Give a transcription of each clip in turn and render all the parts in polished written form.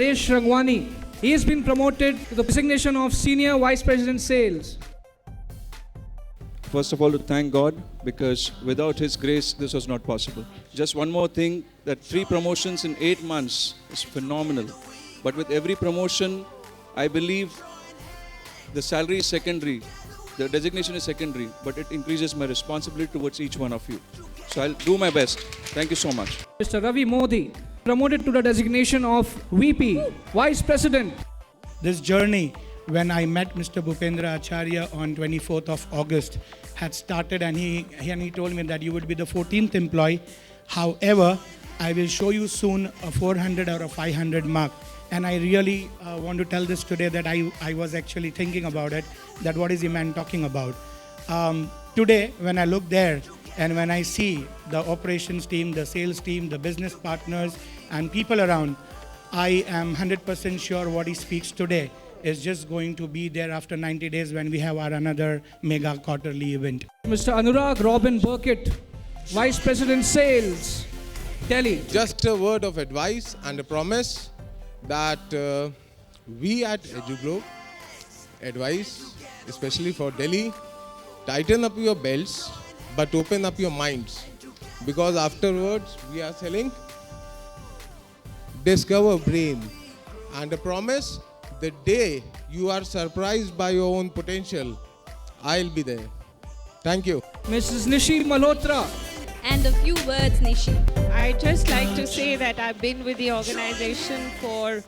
Naresh Rangwani. He has been promoted to the designation of Senior Vice President Sales. First of all, to thank God, because without His grace, this was not possible. Just one more thing, that 3 promotions in 8 months is phenomenal. But with every promotion, I believe the salary is secondary, the designation is secondary, but it increases my responsibility towards each one of you. So I'll do my best. Thank you so much. Mr. Ravi Modi, promoted to the designation of VP, Vice President. This journey, when I met Mr. Bhupendra Acharya on 24th of August, had started, and he told me that you would be the 14th employee. However, I will show you soon a 400 or a 500 mark. And I really want to tell this today, that I was actually thinking about it, that what is the man talking about. Today, when I look there and when I see the operations team, the sales team, the business partners and people around, I am 100% sure what he speaks today is just going to be there after 90 days when we have our another mega quarterly event. Mr. Anurag Robin Burkett, Vice President Sales, Delhi. Just a word of advice and a promise that we at EduGlobe advise, especially for Delhi, tighten up your belts but open up your minds, because afterwards we are selling Discover Brain, and a promise, the day you are surprised by your own potential, I'll be there. Thank you. Mrs. Nishi Malhotra. And a few words, Nishi. I'd just like to say that I've been with the organization for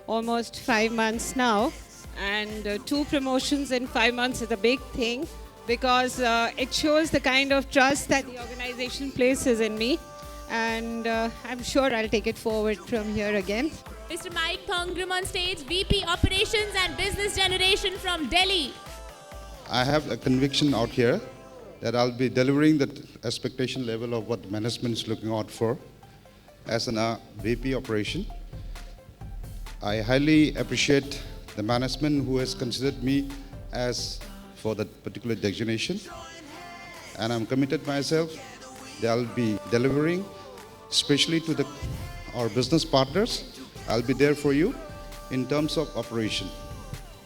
almost 5 months now, and 2 promotions in 5 months is a big thing, because it shows the kind of trust that the organization places in me, and I'm sure I'll take it forward from here again. Mr. Mike Thongrum on stage, VP Operations and Business Generation from Delhi. I have a conviction out here that I'll be delivering the expectation level of what management is looking out for as an VP operation. I highly appreciate the management who has considered me as for that particular designation, and I'm committed myself that I'll be delivering, especially to our business partners. I'll be there for you in terms of operation.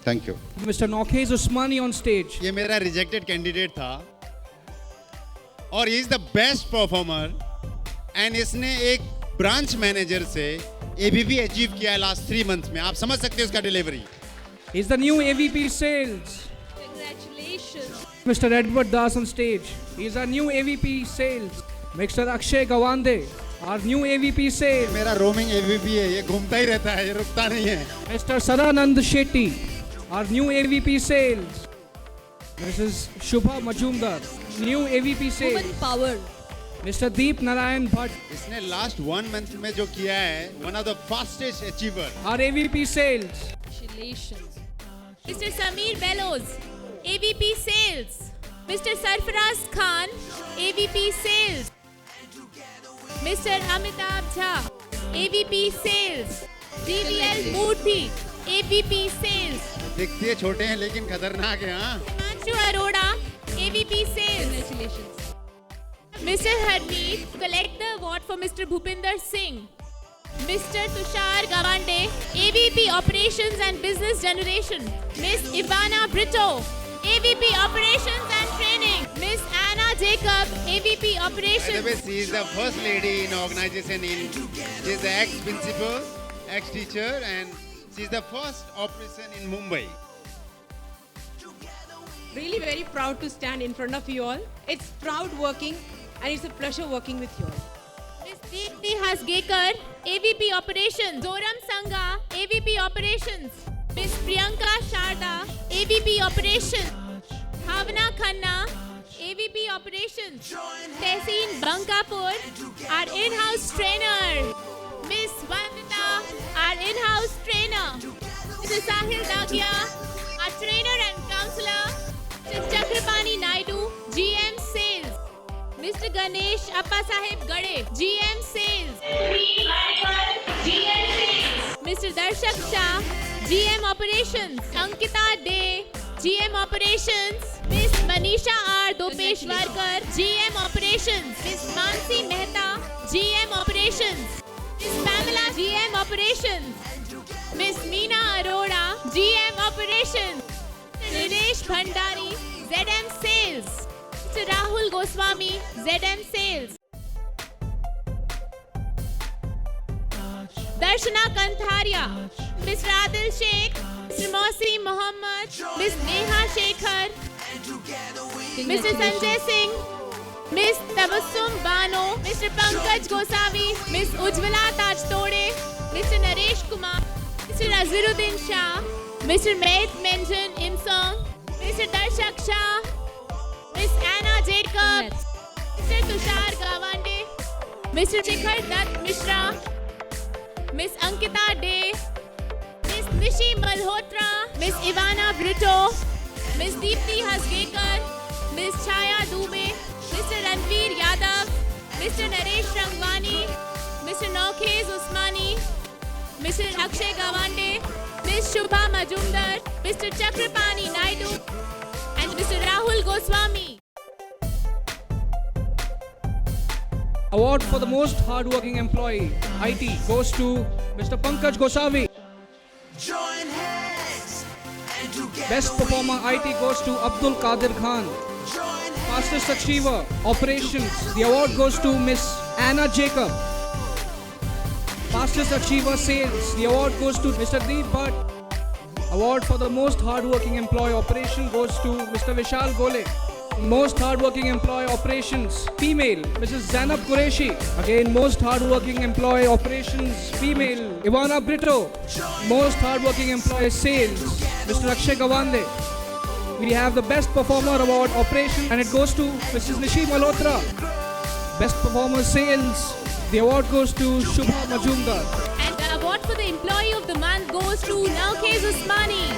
Thank you. Mr. Nokhez Usmani on stage. ये मेरा rejected candidate था और he is the best performer, and इसने एक branch manager से AVP achieve किया है last 3 months में. आप समझ सकते हैं उसका delivery. He's the new AVP Sales. Congratulations. Mr. Edward Das on stage. He's our new AVP Sales. Mr. Akshay Gawande, our new AVP Sales. मेरा roaming AVP है, ये घूमता ही रहता है, ये रुकता नहीं है. Mr. Saranand Shetty, our new AVP Sales. Mrs. Shubha Majumdar, new AVP Sales. Woman power. Mr. Deep Narayan Bhatt, इसने last 1 month में जो किया है, one of the fastest achiever. our AVP Sales. Congratulations. Mr. Sameer Bellows, AVP Sales. Mr. Sarfaraz Khan, AVP Sales. Mr. Amitabh Jha, AVP Sales. DVL Murthy, AVP Sales. दिखती है छोटे हैं लेकिन खतरनाक है हाँ. Himanshu Arora, AVP Sales. Congratulations. Mr. Harmeet, collect the award for Mr. Bhupinder Singh. Mr. Tushar Gawande, AVP Operations and Business Generation. Miss Ivana Brito, AVP Operations and Training. Miss Anna Jacob, AVP Operations. She is the first lady in organization. She is the ex-principal, ex-teacher, and she is the first operation in Mumbai. Really very proud to stand in front of you all. It's proud working, and it's a pleasure working with you all. Miss Deepthi Hasgekar, AVP Operations. Zoram Sangha, AVP Operations. Miss Priyanka Sharda, AVP Operations. Bhavna Khanna, AVP Operations. Tehseen Bankapur, our in-house trainer. Miss Vandita, our in-house trainer. Mr. Sahil Dagia, our trainer and counselor. Mr. Chakrapani Naidu, GM Sales. Mr. Ganesh Appasaheb Gade, GM Sales. GM Sales. Mr. Darshak Shah, GM Operations. Ankita Day, GM Operations. Miss Manisha R. Dopeshwarkar, GM Operations. Miss Mansi Mehta, GM Operations. Miss Pamela, GM Operations. Miss Meena Arora, GM Operations. Nilesh Bhandari, ZM Sales. Mr. Rahul Goswami, ZM Sales. Darshana Kantharia, Mr. Adil Sheikh, Mr. Mohsin Mohammed, Miss Neha Shekhar, Mr. Sanjay Singh, Miss Tabassum Bano, Mr. Pankaj Gosavi, Miss Ujjwala Tajtode, Mr. Naresh Kumar, Mr. Aziruddin Shah, Mr. Mehit Menjan Imsong, Mr. Darshak Shah, Miss Anna Jacob, Mr. Tushar Gawande, Mr. Shikhar Dutt Mishra, Miss Ankita Day, Miss Nishi Malhotra, Miss Ivana Brito, Miss Deepthi Hasgekar, Miss Chaya Dubey, Mr. Ranveer Yadav, Mr. Naresh Rangwani, Mr. Naukhez Usmani, Mr. Akshay Gawande, Miss Shubha Majumdar, Mr. Chakrapani Naidu, and Mr. Rahul Goswami. Award for the most hardworking employee, IT, goes to Mr. Pankaj Gosavi. Best performer, IT, goes to Abdul Qadir Khan. Fastest achiever, operations, the award goes to Miss Anna Jacob. Fastest achiever, sales, the award goes to Mr. Deep Bhatt. Award for the most hardworking employee, operation, goes to Mr. Vishal Gole. Most hardworking employee, operations, female, Mrs. Zainab Qureshi. Again, most hardworking employee, operations, female, Ivana Brito. Most hardworking employee, sales, Mr. Akshay Gawande. We have the best performer award, operation, and it goes to Mrs. Nishi Malhotra. Best performer, sales, the award goes to Shubha Majumdar. And the award for the employee of the month goes to Naukhez Usmani.